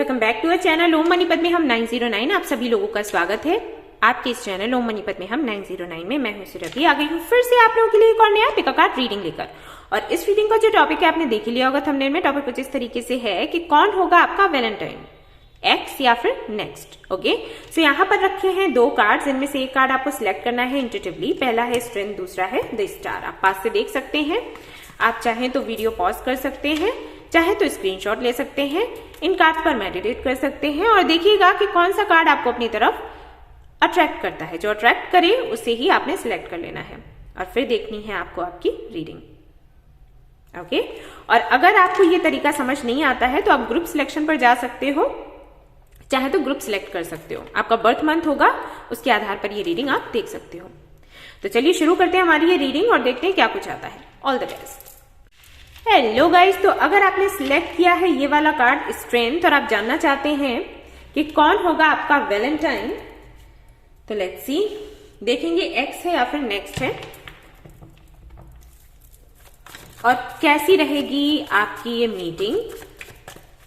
Welcome back to our channel ओम मनीपत में हम 909। आप सभी लोगों का स्वागत है आपके इस चैनल ओम मनीपत में हम 909 में। मैं हूं सुरभि, आ गई हूं फिर से आप लोगों के लिए एक और नया पिक अ कार्ड रीडिंग लेकर। और इस रीडिंग का जो टॉपिक है आपने देख ही लिया होगा थंबनेल में। टॉपिक कुछ इस तरीके से है कि कौन होगा आपका वैलेंटाइन, एक्स या फिर नेक्स्ट। ओके, सो यहाँ पर रखे हैं दो कार्ड्स, इनमें से एक कार्ड आपको सिलेक्ट करना है इंट्यूटिवली। पहला है स्ट्रेंथ, दूसरा है द स्टार। आप पास से देख सकते हैं, आप चाहें तो वीडियो पॉज कर सकते हैं, चाहे तो स्क्रीनशॉट ले सकते हैं, इन कार्ड्स पर मेडिटेट कर सकते हैं और देखिएगा कि कौन सा कार्ड आपको अपनी तरफ अट्रैक्ट करता है। जो अट्रैक्ट करे उसे ही आपने सिलेक्ट कर लेना है और फिर देखनी है आपको आपकी रीडिंग। ओके, और अगर आपको ये तरीका समझ नहीं आता है तो आप ग्रुप सिलेक्शन पर जा सकते हो, चाहे तो ग्रुप सिलेक्ट कर सकते हो। आपका बर्थ मंथ होगा, उसके आधार पर ये रीडिंग आप देख सकते हो। तो चलिए शुरू करते हैं हमारी ये रीडिंग और देखते हैं क्या कुछ आता है। All the best. Hello guys, तो अगर आपने सिलेक्ट किया है ये वाला कार्ड स्ट्रेंथ और आप जानना चाहते हैं कि कौन होगा आपका वैलेंटाइन, तो लेट्स सी। देखेंगे एक्स है या फिर नेक्स्ट है और कैसी रहेगी आपकी ये मीटिंग,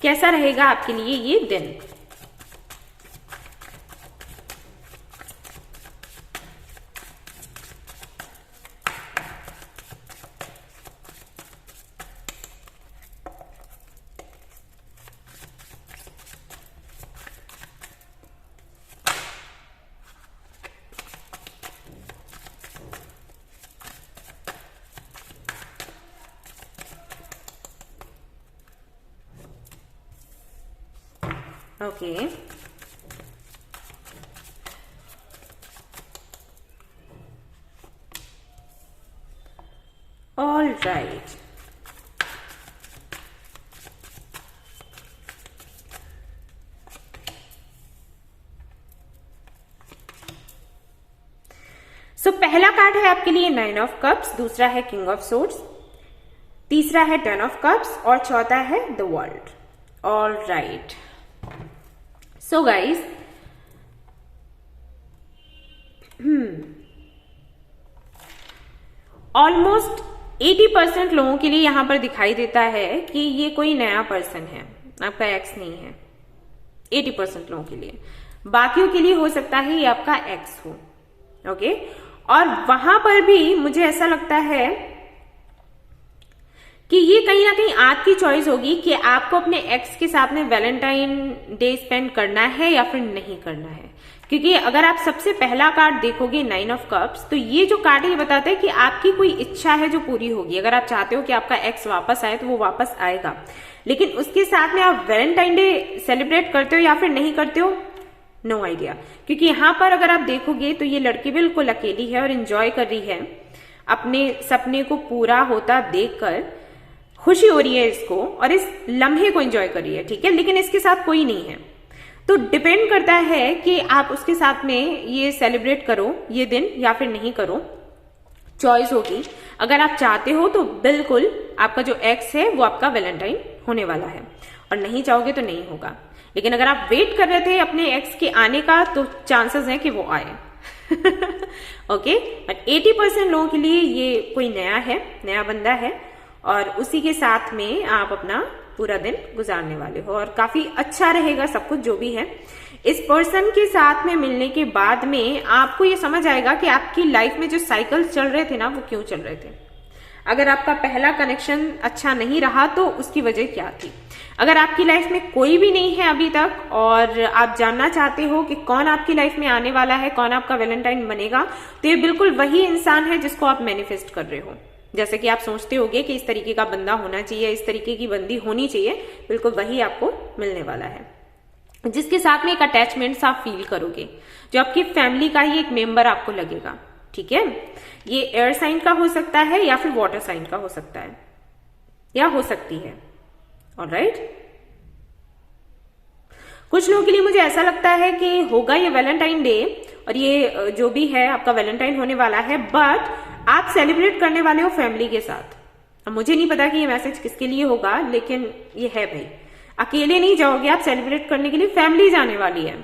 कैसा रहेगा आपके लिए ये दिन। Okay, all right. सो पहला कार्ड है आपके लिए 9 ऑफ कप्स, दूसरा है किंग ऑफ सोर्ड्स, तीसरा है 10 ऑफ कप्स और चौथा है the world. All right. So guys, almost 80% लोगों के लिए यहां पर दिखाई देता है कि ये कोई नया पर्सन है, आपका एक्स नहीं है। 80% लोगों के लिए, बाकियों के लिए हो सकता है ये आपका एक्स हो। ओके, और वहां पर भी मुझे ऐसा लगता है कि ये कहीं ना कहीं आपकी चॉइस होगी कि आपको अपने एक्स के साथ में वैलेंटाइन डे स्पेंड करना है या फिर नहीं करना है। क्योंकि अगर आप सबसे पहला कार्ड देखोगे 9 ऑफ कप्स, तो ये जो कार्ड है ये बताता है कि आपकी कोई इच्छा है जो पूरी होगी। अगर आप चाहते हो कि आपका एक्स वापस आए तो वो वापस आएगा, लेकिन उसके साथ में आप वैलेंटाइन डे सेलिब्रेट करते हो या फिर नहीं करते हो, नो आइडिया। क्योंकि यहां पर अगर आप देखोगे तो ये लड़की बिल्कुल अकेली है और एंजॉय कर रही है, अपने सपने को पूरा होता देखकर खुशी हो रही है इसको और इस लम्हे को एंजॉय कर रही है। ठीक है, लेकिन इसके साथ कोई नहीं है। तो डिपेंड करता है कि आप उसके साथ में ये सेलिब्रेट करो ये दिन या फिर नहीं करो, चॉइस होगी। अगर आप चाहते हो तो बिल्कुल आपका जो एक्स है वो आपका वैलेंटाइन होने वाला है, और नहीं चाहोगे तो नहीं होगा। लेकिन अगर आप वेट कर रहे थे अपने एक्स के आने का तो चांसेस हैं कि वो आए। ओके, बट 80% लोगों के लिए ये कोई नया है, नया बंदा है और उसी के साथ में आप अपना पूरा दिन गुजारने वाले हो और काफी अच्छा रहेगा सब कुछ जो भी है। इस पर्सन के साथ में मिलने के बाद में आपको ये समझ आएगा कि आपकी लाइफ में जो साइकिल्स चल रहे थे ना वो क्यों चल रहे थे। अगर आपका पहला कनेक्शन अच्छा नहीं रहा तो उसकी वजह क्या थी। अगर आपकी लाइफ में कोई भी नहीं है अभी तक और आप जानना चाहते हो कि कौन आपकी लाइफ में आने वाला है, कौन आपका वैलेंटाइन बनेगा, तो ये बिल्कुल वही इंसान है जिसको आप मैनिफेस्ट कर रहे हो। जैसे कि आप सोचते होगे कि इस तरीके का बंदा होना चाहिए, इस तरीके की बंदी होनी चाहिए, बिल्कुल वही आपको मिलने वाला है, जिसके साथ में एक अटैचमेंट आप फील करोगे, जो आपकी फैमिली का ही एक मेंबर आपको लगेगा। ठीक है, ये एयर साइन का हो सकता है या फिर वाटर साइन का हो सकता है या हो सकती है। ऑलराइट, कुछ लोगों के लिए मुझे ऐसा लगता है कि होगा ये वैलेंटाइन डे और ये जो भी है आपका वैलेंटाइन होने वाला है, बट आप सेलिब्रेट करने वाले हो फैमिली के साथ। अब मुझे नहीं पता कि ये मैसेज किसके लिए होगा, लेकिन ये है भाई, अकेले नहीं जाओगे आप सेलिब्रेट करने के लिए, फैमिली जाने वाली है।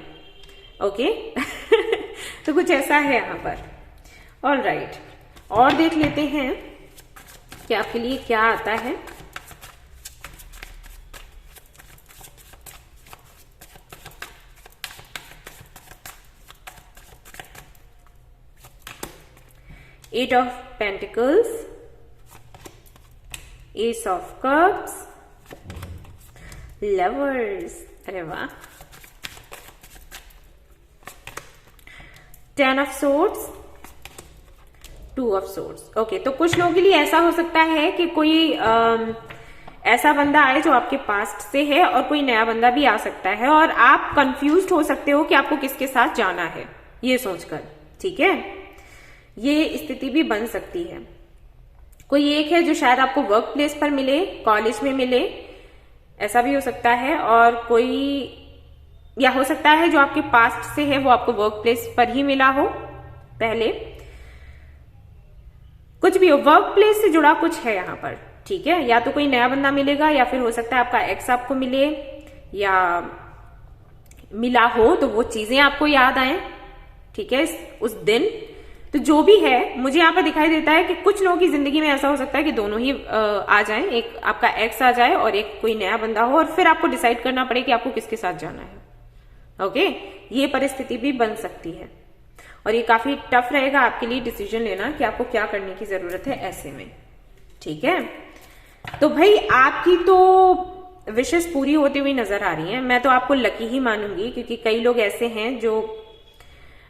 ओके तो कुछ ऐसा है यहां पर। ऑल राइट, और देख लेते हैं कि आपके लिए क्या आता है। 8 of pentacles, S of cups, lovers, अरे वाह, 10 of swords, 2 of swords. Okay, तो कुछ लोगों के लिए ऐसा हो सकता है कि कोई ऐसा बंदा आए जो आपके पास्ट से है और कोई नया बंदा भी आ सकता है और आप कंफ्यूज्ड हो सकते हो कि आपको किसके साथ जाना है ये सोचकर। ठीक है, ये स्थिति भी बन सकती है। कोई एक है जो शायद आपको वर्क प्लेस पर मिले, कॉलेज में मिले, ऐसा भी हो सकता है। और कोई या हो सकता है जो आपके पास्ट से है वो आपको वर्क प्लेस पर ही मिला हो पहले, कुछ भी हो, वर्क प्लेस से जुड़ा कुछ है यहां पर। ठीक है, या तो कोई नया बंदा मिलेगा या फिर हो सकता है आपका एक्स आपको मिले या मिला हो तो वो चीजें आपको याद आए। ठीक है, उस दिन तो जो भी है, मुझे यहाँ पर दिखाई देता है कि कुछ लोगों की जिंदगी में ऐसा हो सकता है कि दोनों ही आ जाएं, एक आपका एक्स आ जाए और एक कोई नया बंदा हो और फिर आपको डिसाइड करना पड़े कि आपको किसके साथ जाना है। ओके, ये परिस्थिति भी बन सकती है और ये काफी टफ रहेगा आपके लिए डिसीजन लेना कि आपको क्या करने की जरूरत है ऐसे में। ठीक है, तो भाई आपकी तो विशेष पूरी होती हुई नजर आ रही है। मैं तो आपको लकी ही मानूंगी क्योंकि कई लोग ऐसे हैं जो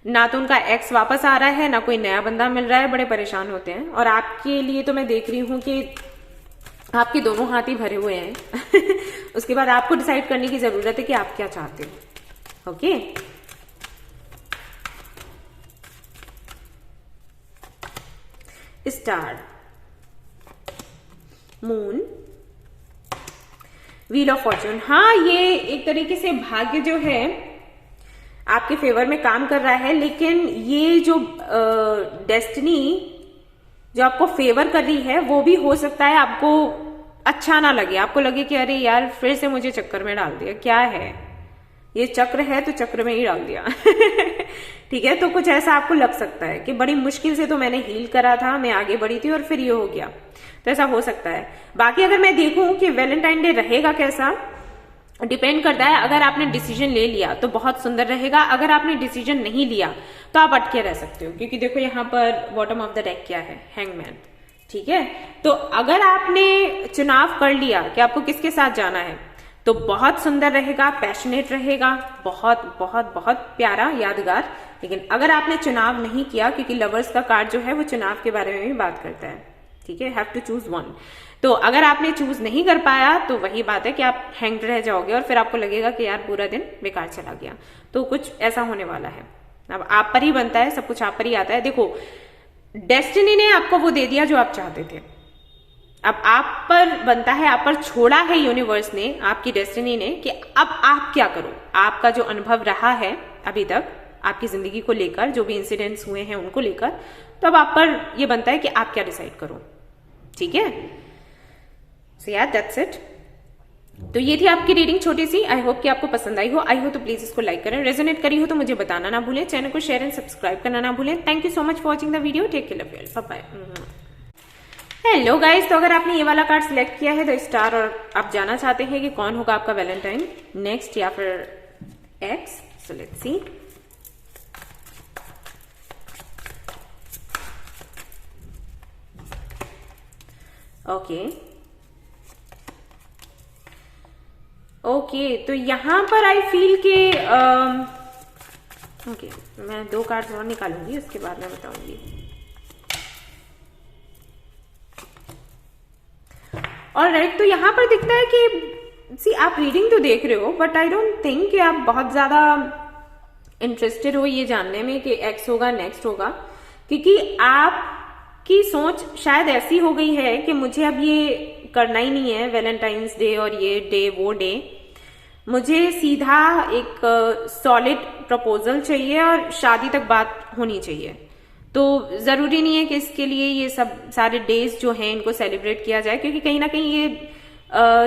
ना तो उनका एक्स वापस आ रहा है ना कोई नया बंदा मिल रहा है, बड़े परेशान होते हैं। और आपके लिए तो मैं देख रही हूं कि आपके दोनों हाथ ही भरे हुए हैं उसके बाद आपको डिसाइड करने की जरूरत है कि आप क्या चाहते हो। Okay, star, moon, wheel of Fortune. हाँ, ये एक तरीके से भाग्य जो है आपके फेवर में काम कर रहा है, लेकिन ये जो डेस्टिनी जो आपको फेवर कर रही है वो भी हो सकता है आपको अच्छा ना लगे, आपको लगे कि अरे यार फिर से मुझे चक्कर में डाल दिया, क्या है ये चक्र है तो चक्र में ही डाल दिया ठीक है, तो कुछ ऐसा आपको लग सकता है कि बड़ी मुश्किल से तो मैंने हील करा था, मैं आगे बढ़ी थी और फिर ये हो गया, तो ऐसा हो सकता है। बाकी अगर मैं देखूं कि वैलेंटाइन डे रहेगा कैसा, डिपेंड करता है। अगर आपने डिसीजन ले लिया तो बहुत सुंदर रहेगा, अगर आपने डिसीजन नहीं लिया तो आप अटके रह सकते हो क्योंकि देखो यहाँ पर बॉटम ऑफ द डेक क्या है, हैंगमैन। ठीक है, तो अगर आपने चुनाव कर लिया कि आपको किसके साथ जाना है तो बहुत सुंदर रहेगा, पैशनेट रहेगा, बहुत बहुत बहुत प्यारा, यादगार। लेकिन अगर आपने चुनाव नहीं किया, क्योंकि लवर्स का कार्ड जो है वो चुनाव के बारे में भी बात करता है। ठीक है, हैव टू चूज वन। तो अगर आपने चूज नहीं कर पाया तो वही बात है कि आप हैंग्ड रह जाओगे और फिर आपको लगेगा कि यार पूरा दिन बेकार चला गया। तो कुछ ऐसा होने वाला है। अब आप पर ही बनता है, सब कुछ आप पर ही आता है। देखो, डेस्टिनी ने आपको वो दे दिया जो आप चाहते थे, अब आप पर बनता है, आप पर छोड़ा है यूनिवर्स ने, आपकी डेस्टिनी ने, कि अब आप क्या करो। आपका जो अनुभव रहा है अभी तक आपकी जिंदगी को लेकर, जो भी इंसिडेंट्स हुए हैं उनको लेकर, तो अब आप पर ये बनता है कि आप क्या डिसाइड करो। ठीक है, सो यार दैट्स इट। तो ये थी आपकी रीडिंग छोटी सी, आई होप कि आपको पसंद आई हो। आई हो तो प्लीज इसको लाइक करें, रेजोनेट करी हो तो मुझे बताना ना भूलें, चैनल को शेयर एंड सब्सक्राइब करना ना भूलें। Thank you so much for watching the video, take care, love you, bye bye. Hello guys, तो अगर आपने ये वाला कार्ड सिलेक्ट किया है द स्टार और आप जानना चाहते हैं कि कौन होगा आपका वैलेंटाइन नेक्स्ट या फिर x, so let's see. Okay okay, तो यहां पर आई फील के ओके, मैं 2 कार्ड्स और निकालूंगी, उसके बाद मैं बताऊंगी। और राइट, तो यहां पर दिखता है कि सी आप रीडिंग तो देख रहे हो, बट आई डोंट थिंक कि आप बहुत ज्यादा इंटरेस्टेड हो ये जानने में कि एक्स होगा नेक्स्ट होगा, क्योंकि आपकी सोच शायद ऐसी हो गई है कि मुझे अब ये करना ही नहीं है वैलेंटाइंस डे और ये डे वो डे, मुझे सीधा एक सॉलिड प्रपोजल चाहिए और शादी तक बात होनी चाहिए। तो जरूरी नहीं है कि इसके लिए ये सब सारे डेज जो हैं इनको सेलिब्रेट किया जाए, क्योंकि कहीं ना कहीं ये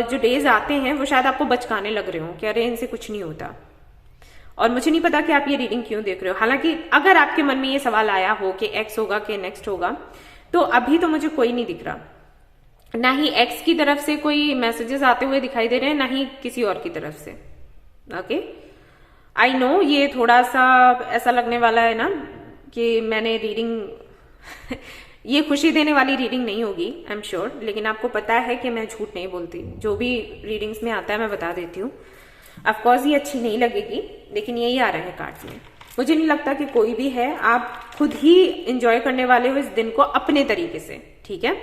जो डेज आते हैं वो शायद आपको बचकाने लग रहे हो कि अरे इनसे कुछ नहीं होता। और मुझे नहीं पता कि आप ये रीडिंग क्यों देख रहे हो। हालांकि अगर आपके मन में ये सवाल आया हो कि एक्स होगा कि नेक्स्ट होगा, तो अभी तो मुझे कोई नहीं दिख रहा, ना ही एक्स की तरफ से कोई मैसेजेस आते हुए दिखाई दे रहे हैं, ना ही किसी और की तरफ से। ओके, आई नो ये थोड़ा सा ऐसा लगने वाला है ना कि मैंने रीडिंग ये खुशी देने वाली रीडिंग नहीं होगी, आई एम श्योर, लेकिन आपको पता है कि मैं झूठ नहीं बोलती, जो भी रीडिंग्स में आता है मैं बता देती हूँ। ऑफकोर्स ये अच्छी नहीं लगेगी, लेकिन यही आ रहा है कार्ड्स में। मुझे नहीं लगता कि कोई भी है, आप खुद ही इंजॉय करने वाले हो इस दिन को अपने तरीके से, ठीक है।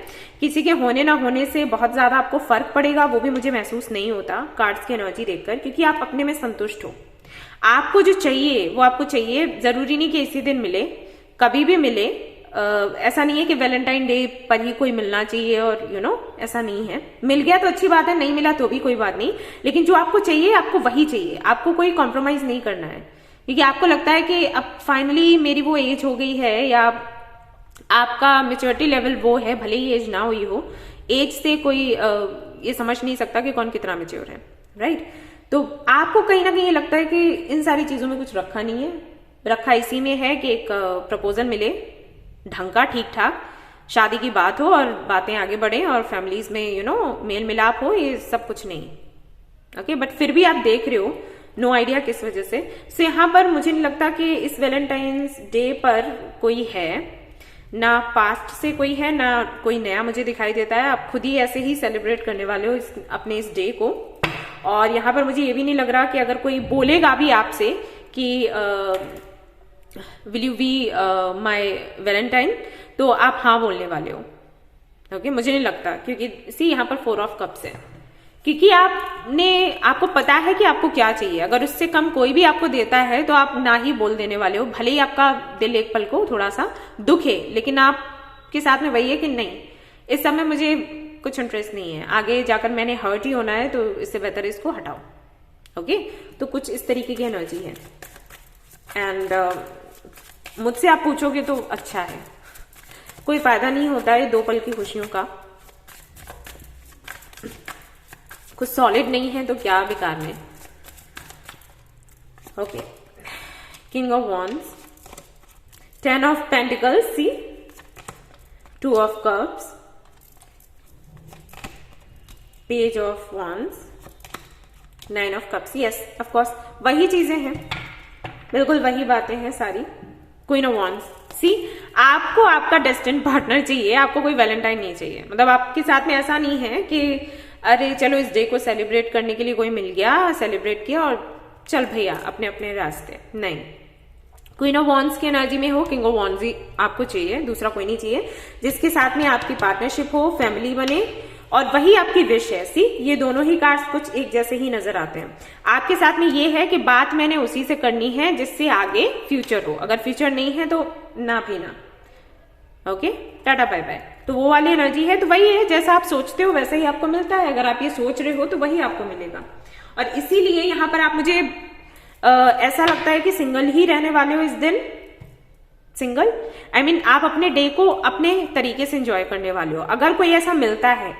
किसी के होने ना होने से बहुत ज्यादा आपको फर्क पड़ेगा, वो भी मुझे महसूस नहीं होता कार्ड्स की एनर्जी देखकर, क्योंकि आप अपने में संतुष्ट हो। आपको जो चाहिए वो आपको चाहिए, जरूरी नहीं कि इसी दिन मिले, कभी भी मिले। ऐसा नहीं है कि वैलेंटाइन डे पर ही कोई मिलना चाहिए, और ऐसा नहीं है। मिल गया तो अच्छी बात है, नहीं मिला तो भी कोई बात नहीं, लेकिन जो आपको चाहिए आपको वही चाहिए, आपको कोई कॉम्प्रोमाइज नहीं करना है। क्योंकि आपको लगता है कि अब फाइनली मेरी वो एज हो गई है, या आपका मेच्योरिटी लेवल वो है, भले ही एज ना हुई हो, एज से कोई ये समझ नहीं सकता कि कौन कितना मेच्योर है, राइट। तो आपको कहीं ना कहीं लगता है कि इन सारी चीजों में कुछ रखा नहीं है, रखा इसी में है कि एक प्रपोजल मिले ढंग का, ठीक ठाक, शादी की बात हो और बातें आगे बढ़े और फैमिलीज में मेल मिलाप हो, ये सब कुछ नहीं, ओके। बट फिर भी आप देख रहे हो, नो आइडिया किस वजह से। सो यहाँ पर मुझे नहीं लगता कि इस वैलेंटाइंस डे पर कोई है, ना पास्ट से कोई है, ना कोई नया मुझे दिखाई देता है। आप खुद ही ऐसे ही सेलिब्रेट करने वाले हो अपने इस डे को। और यहाँ पर मुझे ये भी नहीं लग रहा कि अगर कोई बोलेगा भी आपसे कि will you be my Valentine, तो आप हाँ बोलने वाले हो, ओके। मुझे नहीं लगता, क्योंकि सी यहाँ पर 4 ऑफ कप्स है, क्योंकि आपको पता है कि आपको क्या चाहिए। अगर उससे कम कोई भी आपको देता है तो आप ना ही बोल देने वाले हो, भले ही आपका दिल एक पल को थोड़ा सा दुखे, लेकिन आपके साथ में वही है कि नहीं, इस समय मुझे कुछ इंटरेस्ट नहीं है, आगे जाकर मैंने हर्ट ही होना है, तो इससे बेहतर इसको हटाओ, ओके। तो कुछ इस तरीके की एनर्जी है। एंड मुझसे आप पूछोगे तो अच्छा है, कोई फायदा नहीं होता है 2 पल की खुशियों का, कुछ सॉलिड नहीं है तो क्या बेकार में, okay. King of wands, 10 of pentacles, see 2 of cups, page of wands, 9 of cups. Yes, of course वही चीजें हैं, बिल्कुल वही बातें हैं सारी। क्वीन ऑफ वॉन्ड्स, सी आपको आपका डेस्टिन्ड पार्टनर चाहिए, आपको कोई वैलेंटाइन नहीं चाहिए। मतलब आपके साथ में ऐसा नहीं है कि अरे चलो इस डे को सेलिब्रेट करने के लिए कोई मिल गया, सेलिब्रेट किया और चल भैया अपने अपने रास्ते, नहीं। क्वीन ऑफ वॉन्ड्स की एनर्जी में हो, किंग ऑफ वॉन्ड्स ही आपको चाहिए, दूसरा कोई नहीं चाहिए, जिसके साथ में आपकी पार्टनरशिप हो, फैमिली बने, और वही आपकी विश है। सी ये दोनों ही कार्ड्स कुछ एक जैसे ही नजर आते हैं। आपके साथ में ये है कि बात मैंने उसी से करनी है जिससे आगे फ्यूचर हो, अगर फ्यूचर नहीं है तो ना भी ना, ओके, टाटा बाय बाय। तो वो वाली एनर्जी है, तो वही है, जैसा आप सोचते हो वैसा ही आपको मिलता है। अगर आप ये सोच रहे हो तो वही आपको मिलेगा। और इसीलिए यहाँ पर आप मुझे ऐसा लगता है कि सिंगल ही रहने वाले हो इस दिन। सिंगल आई मीन आप अपने डे को अपने तरीके से एंजॉय करने वाले हो। अगर कोई ऐसा मिलता है,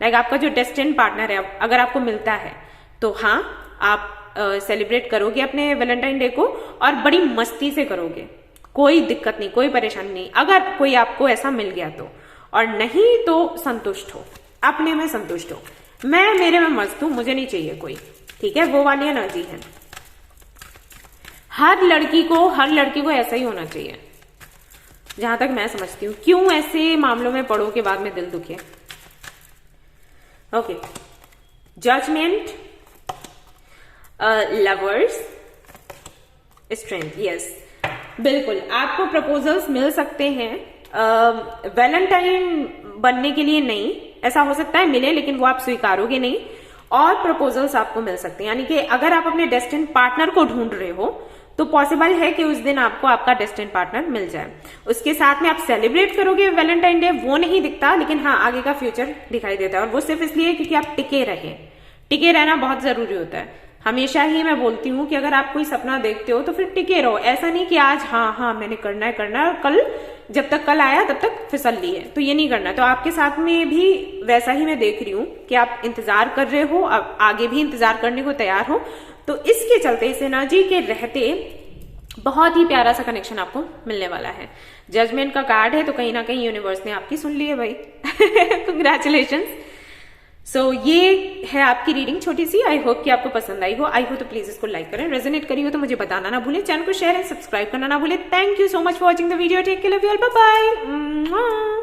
लाइक आपका जो डेस्टिन्ड पार्टनर है, अगर आपको मिलता है तो हाँ, आप सेलिब्रेट करोगे अपने वैलेंटाइन डे को और बड़ी मस्ती से करोगे, कोई दिक्कत नहीं, कोई परेशानी नहीं। अगर कोई आपको ऐसा मिल गया तो, और नहीं तो संतुष्ट हो, अपने में संतुष्ट हो। मैं मेरे में मस्त हूं, मुझे नहीं चाहिए कोई, ठीक है, वो वाली एनर्जी है। हर लड़की को ऐसा ही होना चाहिए, जहां तक मैं समझती हूँ। क्यों ऐसे मामलों में पड़ो के बाद में दिल दुखे, okay. Judgement, lovers, strength, yes, बिल्कुल आपको प्रपोजल्स मिल सकते हैं। वैलेंटाइन बनने के लिए नहीं, ऐसा हो सकता है मिले, लेकिन वो आप स्वीकारोगे नहीं, और प्रपोजल्स आपको मिल सकते हैं। यानी कि अगर आप अपने डेस्टिन्ड पार्टनर को ढूंढ रहे हो तो पॉसिबल है कि उस दिन आपको आपका डेस्टिन्ड पार्टनर मिल जाए। उसके साथ में आप सेलिब्रेट करोगे वैलेंटाइन डे, वो नहीं दिखता, लेकिन हाँ आगे का फ्यूचर दिखाई देता है। और वो सिर्फ इसलिए क्योंकि आप टिके रहे, टिके रहना बहुत जरूरी होता है। हमेशा ही मैं बोलती हूँ कि अगर आप कोई सपना देखते हो तो फिर टिके रहो। ऐसा नहीं कि आज हाँ मैंने करना है और कल, जब तक कल आया तब तक फिसल ली है, तो ये नहीं करना। तो आपके साथ में भी वैसा ही मैं देख रही हूँ कि आप इंतजार कर रहे हो, अब आगे भी इंतजार करने को तैयार हो। तो इसके चलते, इस एनर्जी के रहते बहुत ही प्यारा सा कनेक्शन आपको मिलने वाला है। जजमेंट का कार्ड है, तो कहीं ना कहीं यूनिवर्स ने आपकी सुन ली है भाई। कंग्रेचुलेशंस। सो ये है आपकी रीडिंग छोटी सी। आई होप कि आपको पसंद आई हो। आई हो तो प्लीज इसको लाइक करें, रेजोनेट करी हो तो मुझे बताना ना भूलें, चैनल को शेयर एंड सब्सक्राइब करना ना भूलें। Thank you so much for watching the video. Take care, love you all, bye bye.